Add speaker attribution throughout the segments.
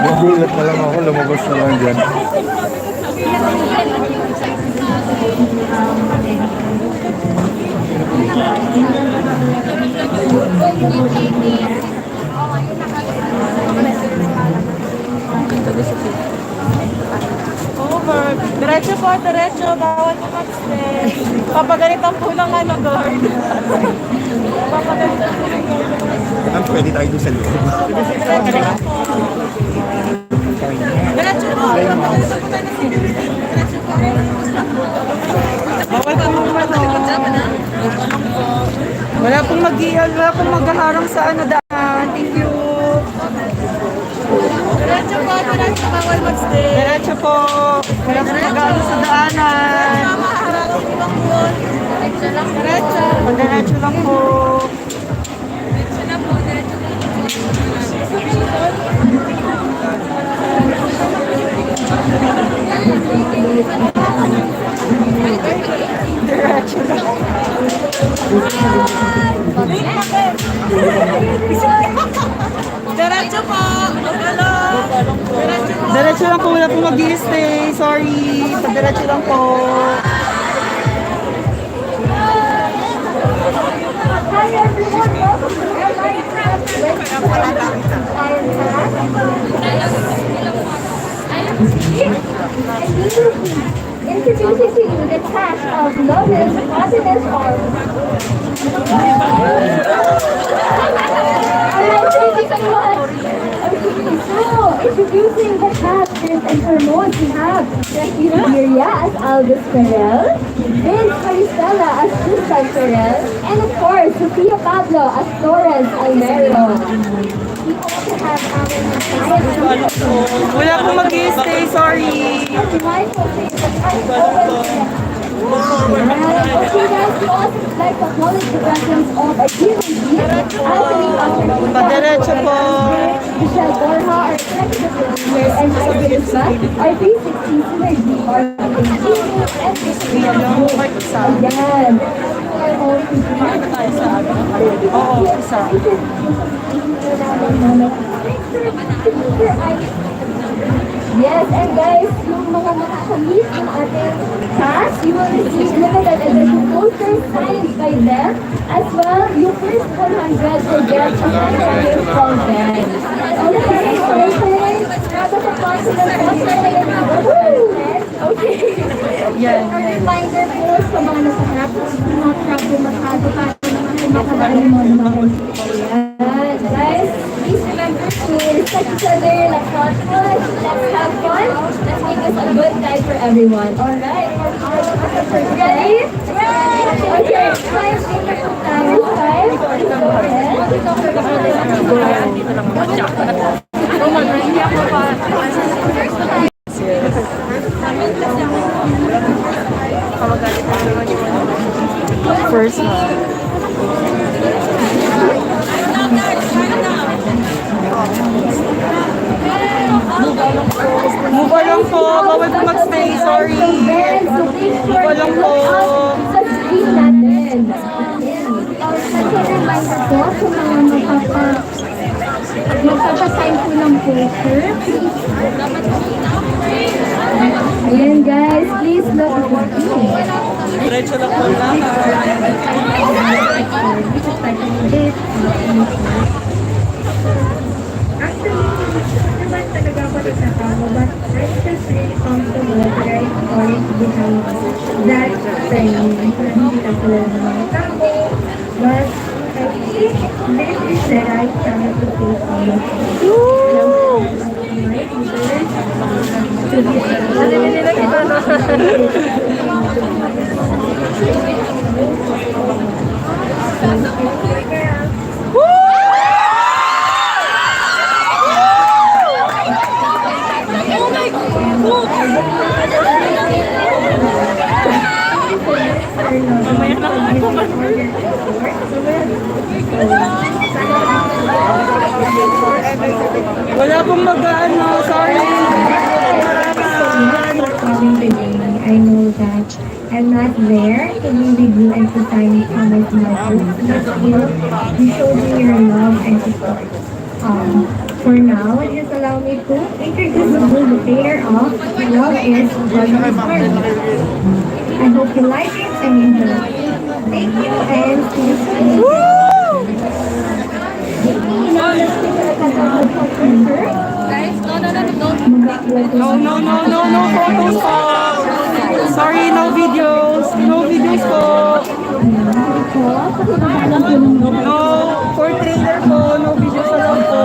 Speaker 1: Magulat na lang ako, lumabas na lang dyan.
Speaker 2: Over. Diretso po, diretso. Bawal po mag-stay. Papagalitan po ng ano, guard. Papagalitan po ng guard.
Speaker 1: Ang pwede tayo doon sa loob.
Speaker 2: Diretso po. Bawal ka mong wala pong mag-aharang sa ano daan. Thank you. Diretso po, diretso. Bawal mag-stay. Diretso po. Wala pong mag-aharang sa daanan. Diretso. Diretso lang po. Diretso na po, diretso. Diretso lang. Diretso po. Hello. Diretso lang po. Wala po mag-i-stay. Sorry. Diretso lang po.
Speaker 3: Hi everyone, welcome to Airline Introducing to you the task of Luv Is, Happiness or Alright, thank you so much. Okay, so introducing the casters and hormones we have Jackie Riveria as Albus Ferrell, Vince Maristella as Tristan Ferrell, and of course, Sofia Pablo as Florence Almero. We also have our
Speaker 2: Wala po mag-i-stay. Sorry.
Speaker 3: Okay guys, we also like to acknowledge the presence of a human being, Anthony Patrick,
Speaker 2: Padiretso po.
Speaker 3: Michelle Borja, our executive producer, and Margaret Matt, our 360 synergy marketing team, and Ayan.
Speaker 2: Oo, isa.
Speaker 3: Yes, and guys, yung mga makakamit ng ating task, you will receive limited edition posters signed by them. As well, yung first 100 will get a handwriting from them. Okay, grab us a poster ng poster na yun. Okay.
Speaker 2: Yan.
Speaker 3: A reminder po sa mga nasa harap, mga trapo masyado para naman makadaan mo naman. Ayan, guys, please remember to respect each other, let's have fun, let's have fun, let's make this a good time for everyone. Alright, ready? Okay, 5 minutes of time, 5, go
Speaker 2: First one. Move along po. Bawal po mag-stay. Sorry. Move along po.
Speaker 3: Sa screen natin. Second reminder po sa mga magpapasign po ng poster. Ayan guys, please look at the screen.
Speaker 2: Diretso lang po lang.
Speaker 3: Naman talaga ako sa tao, but I'm just really comfortable that I'm going to become that friend. Hindi ka pala ng mga tao, but I think this is the right time to face me.
Speaker 2: Wala pong mag-ano, sorry.
Speaker 3: I know that I'm not there to be with you and to sign some of my books, but still, you showed me your love and support. For now, just allow me to introduce the pair of Love Is I hope you like it and enjoy it. Thank you and see you soon. Now, let's take a look at our picture.
Speaker 2: Guys, no photos po. Sorry, no videos. No videos po. No, for trailer po. No videos na lang po.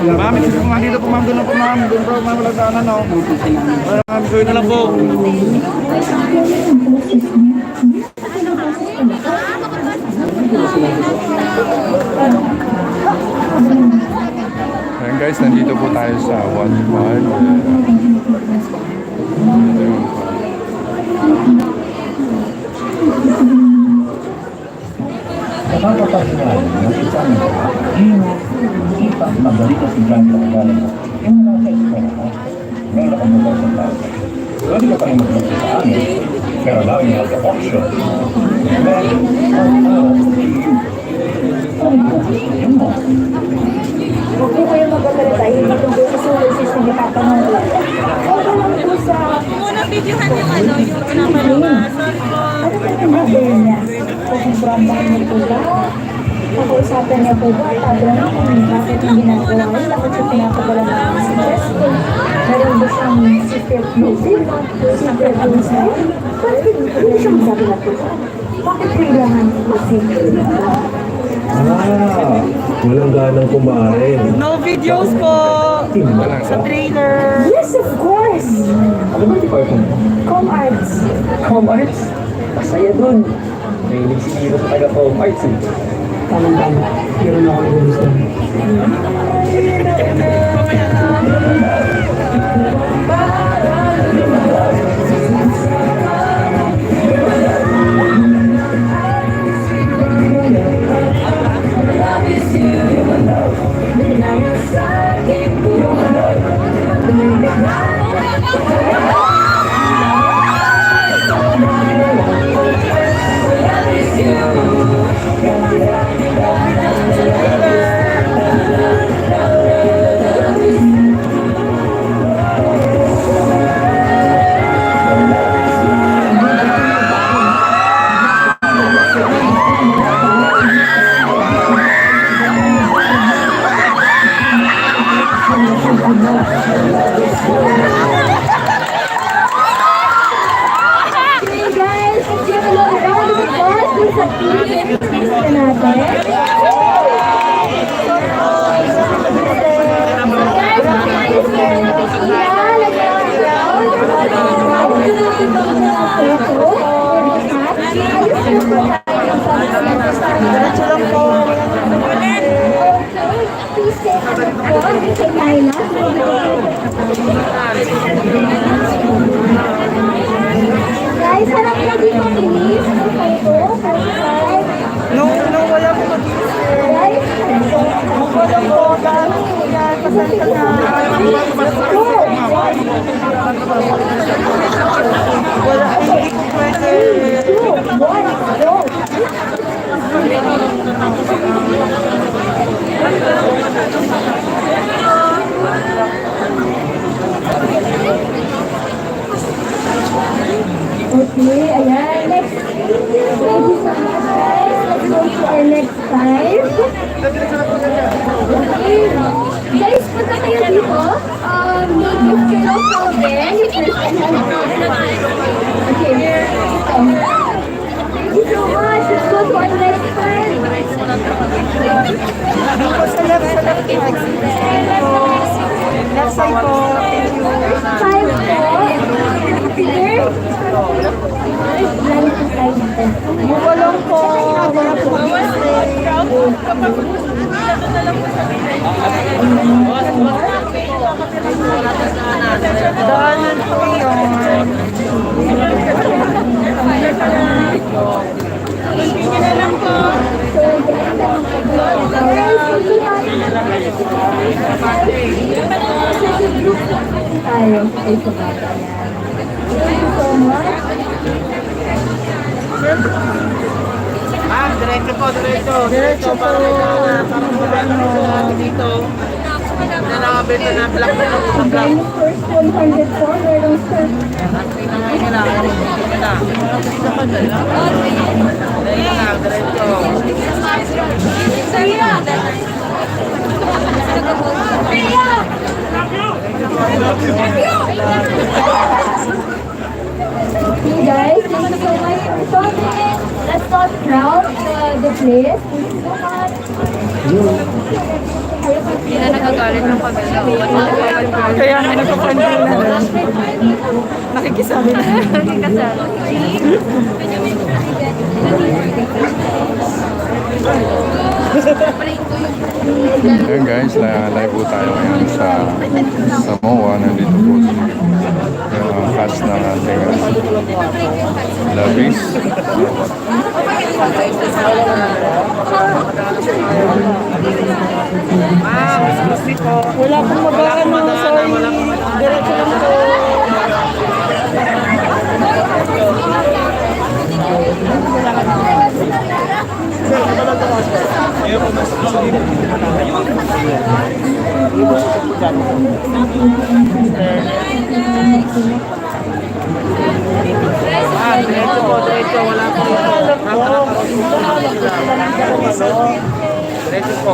Speaker 1: Ma'am, ito po nga dito po ma'am, doon na po ma'am, doon po ma'am, walang daanan no. Ma'am, gawin na lang po. Ayan guys, nandito po tayo sa Wattpad.
Speaker 4: Nakakapagsinali na isang isang magalita si John sa kagalan mo. Yung nasa eskwela mo, may nakamulong sa tao. Pwede ka pa rin magluto sa amin, pero lagi na sa option.
Speaker 3: Huwag po kayo mag-agalata. Hindi ko po sa services na ipapanood. Okay lang po sa...
Speaker 2: Unang videohan yung yung pinapalabas.
Speaker 3: Ano ba yung mag-agalata niya? Kung brandang niyo po ba? Pag-uusapan niya po ba? Tatanong kung bakit yung ginagawa yun? Bakit siya pinapagala ng messages? Meron ba siyang secret music? Secret music? Bakit hindi siya masabi na po ba? Bakit kailangan mag-secret?
Speaker 4: Walang ganang kumain.
Speaker 2: No videos po. Sa trailer.
Speaker 3: Yes, of course!
Speaker 4: Ano ba department mo?
Speaker 3: Com Arts.
Speaker 4: Com Arts? Masaya dun. May nagsigiro sa taga Com Arts eh. Tama-tama. Pero na ako gusto.
Speaker 3: Guys, harap na dito, please.
Speaker 2: No, wala po mag-i-stay.
Speaker 3: Guys,
Speaker 2: Wala po, gaano po yan. Pasensya na. Wala, hindi po pwede.
Speaker 3: Okay, ayan. Next. Thank you so much, guys. Let's go to our next time. Okay. Guys, punta kayo dito. May gift kayo from there. You can okay. Thank you so much. Let's go to our next time.
Speaker 2: Sa left side po. Thank you.
Speaker 3: Five po. Here.
Speaker 2: Wala po. Wala po mag-i-stay. Daanan po yun.
Speaker 3: Tayo ay sabata yan. Thank you so much.
Speaker 1: Diretso po, diretso.
Speaker 2: Diretso po.
Speaker 1: Dito. Na nakabenta na black na lang.
Speaker 3: Again, first 104, merong sir. Hey guys, thank you so much for coming. Let's not crowd the place. Thank you so much.
Speaker 5: Hindi na nagagalit ng pamilya ko.
Speaker 2: Kaya nga nagpapansin na lang. Nakikisabi na.
Speaker 6: Ayan guys, live po tayo ngayon sa MOA. Nandito po yung cast ng ating Luv Is.
Speaker 2: Wala pong mag-ano, sorry. Diretso lang po.
Speaker 1: Diretso po, diretso. Wala po. Diretso po.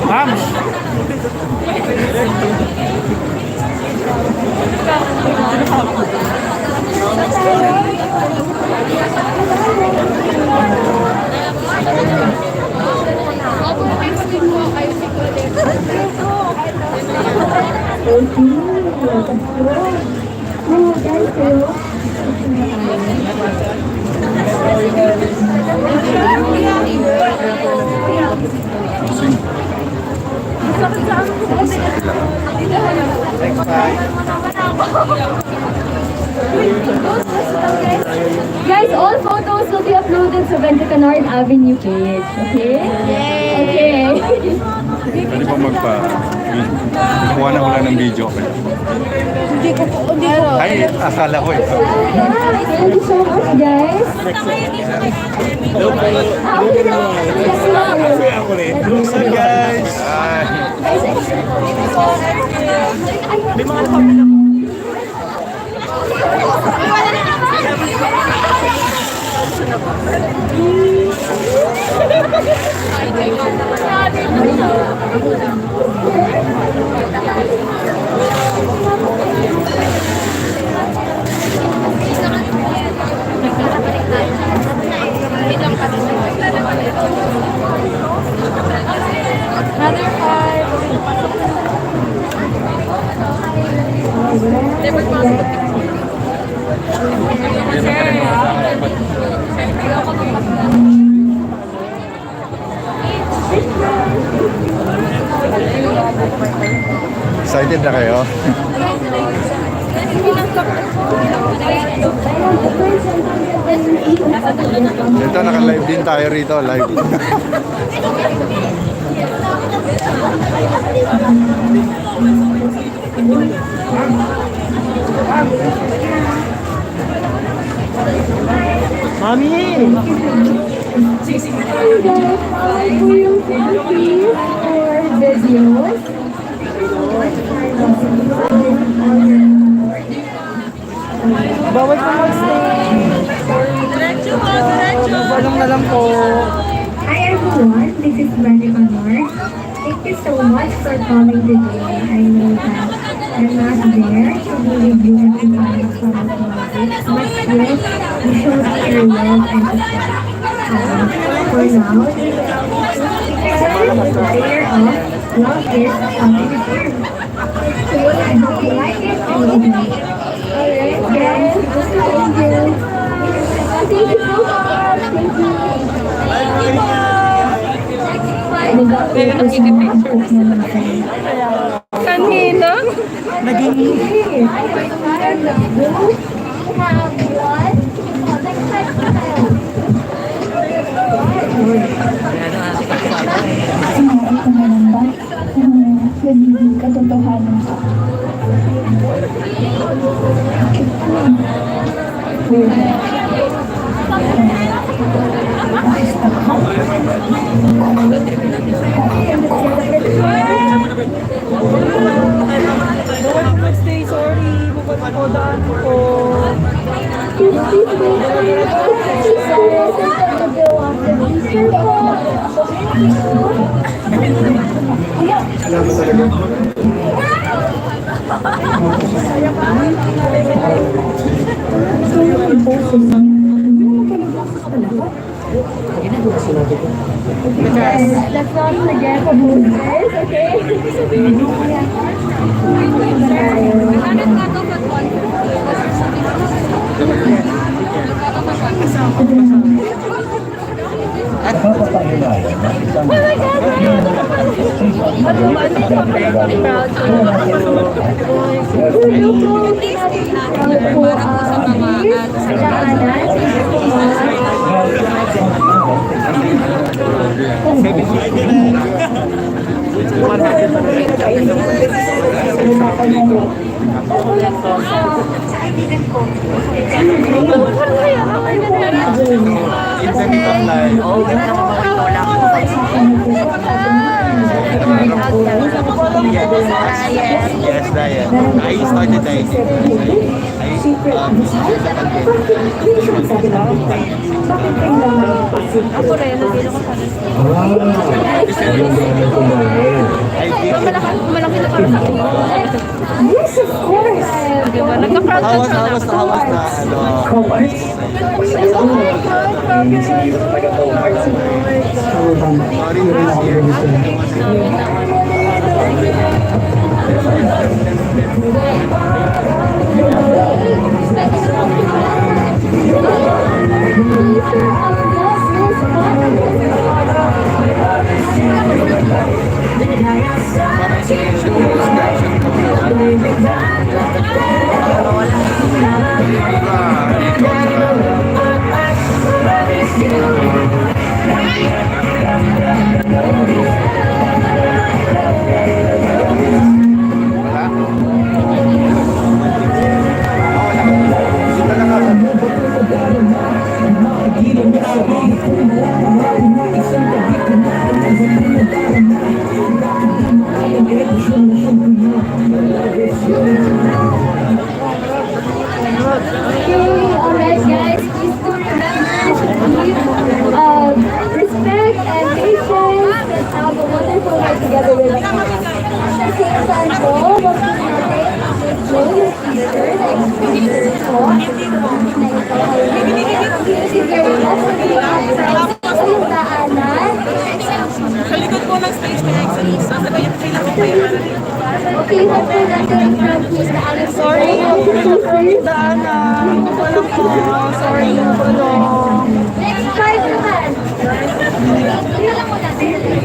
Speaker 1: Ma'am!
Speaker 3: Guys, all photos will be uploaded sa Canard Avenue page, okay? Okay.
Speaker 6: Pwede po kuha na wala ng video.
Speaker 2: Hindi ko.
Speaker 6: Ay, akala ko eh.
Speaker 3: Thank you so much, guys.
Speaker 1: Guys!
Speaker 6: Excited na kayo? Dito, naka-live din tayo rito. Live.
Speaker 1: Mami!
Speaker 3: For yung selfies or videos.
Speaker 2: Bawal po mag-stay. Balong na lang po.
Speaker 3: Hi everyone, this is Manny Honor. Thank you so much for coming today. I know that I'm not there to be with you every time from the project, but yes, you showed me your love and support. For now, layer of Love Is coming with you. So I hope you like it and you enjoy it. Alright, guys. Thank you. Thank you so much. Thank you.
Speaker 5: Kanina?
Speaker 2: Naging
Speaker 3: katotohanan sa
Speaker 2: stay, sorry. Bukod ako daan ko.
Speaker 3: Let's not forget the boosters, okay?
Speaker 4: Napapahinayan ng isang
Speaker 1: Yes, diet. I started dieting.
Speaker 5: Ako rin, nandito ko sa malaki na para sa akin.
Speaker 3: Yes, of course.
Speaker 5: Diba? Nagka-crowd ka sa
Speaker 3: Alright guys, please do remember respect and patience and have a wonderful night together with us. At the same time po, huwag po natin i-blow your speakers and speakers po. This is your lesson to outside sa yung daanan.
Speaker 2: Sa likod po ng stage na exit. Sasabay yung sila ko kayo.
Speaker 3: Okay, huwag po natin in front please na alam.
Speaker 2: Sorry, daanan. Wala po. Sorry, tulong.
Speaker 3: Next try naman.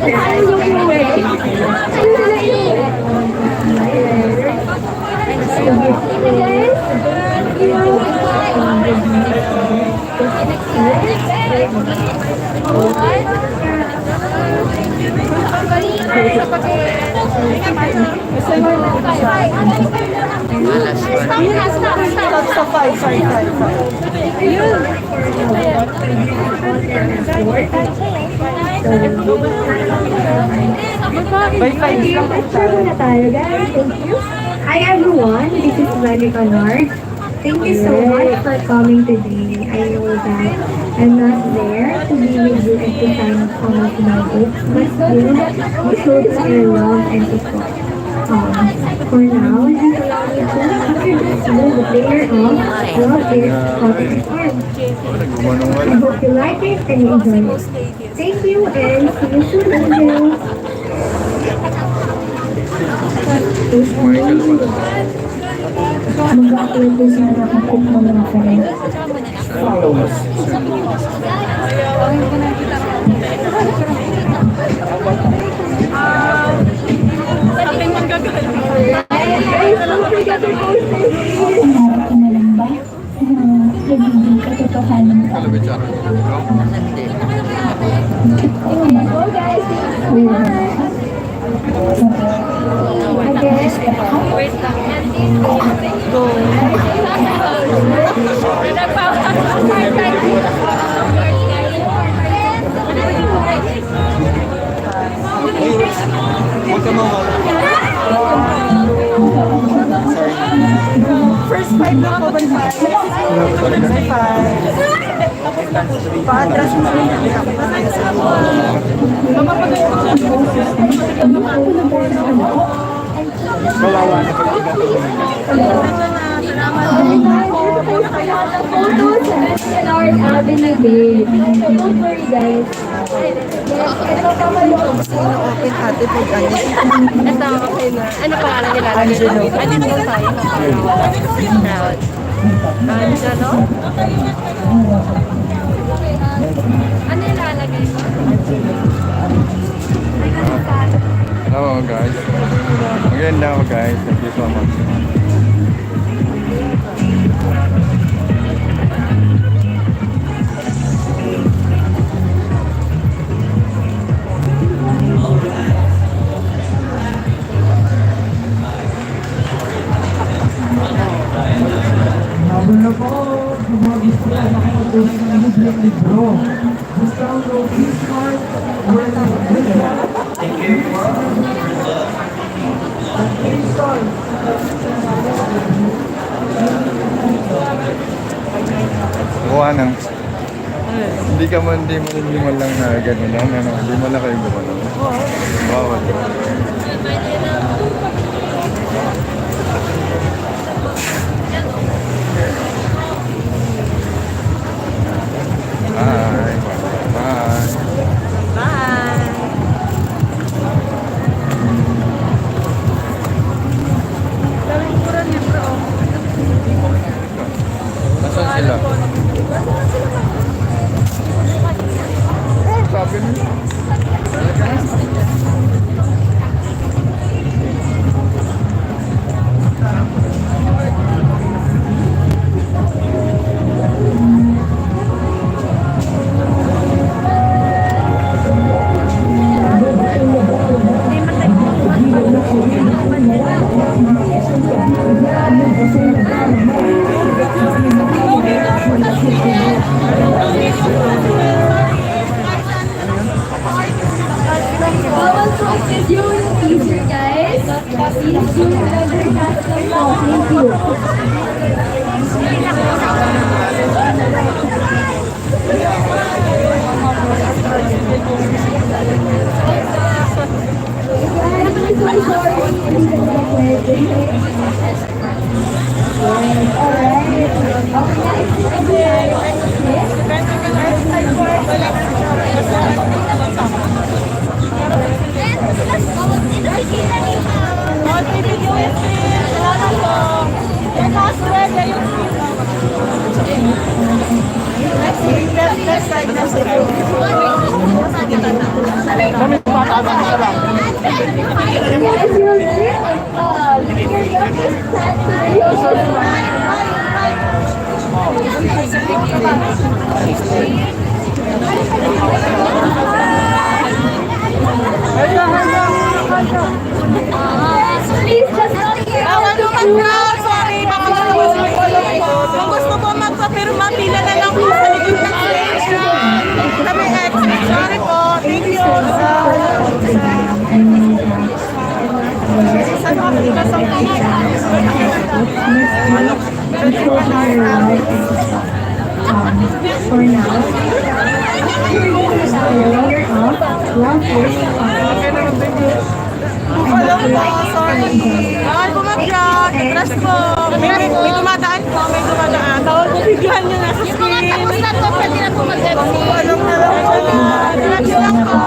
Speaker 3: Ayaw yung iuwi. Ayaw na iuwi. Okay guys.
Speaker 2: Sa 5, sorry, 5. By 5 lang.
Speaker 3: Start muna tayo guys. Thank you. Hi everyone, this is Veronica Nord. Thank you so much for coming today. I know that I'm not there to be with you and to sign some of my books, but still, you showed us your love and support. For now, please allow me to introduce you the player of Love Is Arm. I hope you like it and enjoy it. Thank you and see you soon, angels.
Speaker 6: Michael pala.
Speaker 3: Mag-upload ko sa nakakit mo mga friends. Guys, don't forget to post this. Hanap ko na lang ba? Nagiging katotohanan ko.
Speaker 6: Kalabit siya.
Speaker 3: Go guys, thank you so much. Again,
Speaker 5: Wait lang. Go.
Speaker 1: Huwag ka mawala.
Speaker 2: First 5 na po ba? Pa-address mo rin kami ako.
Speaker 1: Kawawa na pag
Speaker 3: photos sa Lord Avenue Day. So don't worry guys. Yes, ito pa maloob.
Speaker 2: Open ate po guys.
Speaker 5: Ito, okay na. Ano pangalan nila? Angelo. Ano na tayo? Proud. Angelo? Ano ilalagay mo?
Speaker 6: Hello guys. Maganda ako guys. Thank you so much.
Speaker 1: Habang na po, kumagis po na nakapagpunan ng libreng libro. Discount o Christmas, worth of Thank you for
Speaker 6: Kuha ng... Hindi mo lang na gano'n lang. Hindi mo lang kayo gumano. Bawal. Bye. Bye. Nasaan sila? Sabi niyo.
Speaker 3: Bawal po yung teaser guys. Please do remember that. Thank you. Please just
Speaker 2: Sorry, baka kung gusto po magpapirma, pila na lang po sa likod ng station. Kami sorry po. Thank you. Saan ako pinasang
Speaker 3: for now. Love Is
Speaker 2: Hello po, sorry. Bawal bumagyak. Atras po. May dumadaan po. May dumadaan. Bawal po bigyan nyo nasa screen.
Speaker 5: Mga tapos na to, pwede na po mag-MC.
Speaker 2: Walang na lang po. Atras lang po.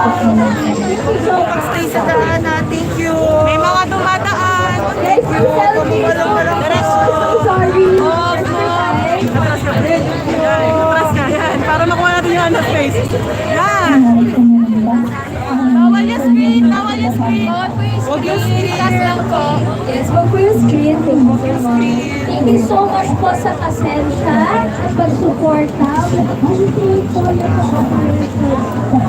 Speaker 2: Stay sa daan ha. Thank you. May mga dumadaan.
Speaker 3: Guys, yung selfie.
Speaker 2: Walang na lang po.
Speaker 3: Sorry.
Speaker 2: Atras ka. Yan. Atras ka. Yan. Para makuha natin yung ano space. Yan. Bawal yung screen. Bawal yung screen.
Speaker 5: Huwag yung screen. Taas lang po.
Speaker 3: Yes, wag po yung screen. Thank you so much. Thank you so much po sa pasensya at pag-suporta. Appreciate po yung pag-suporta.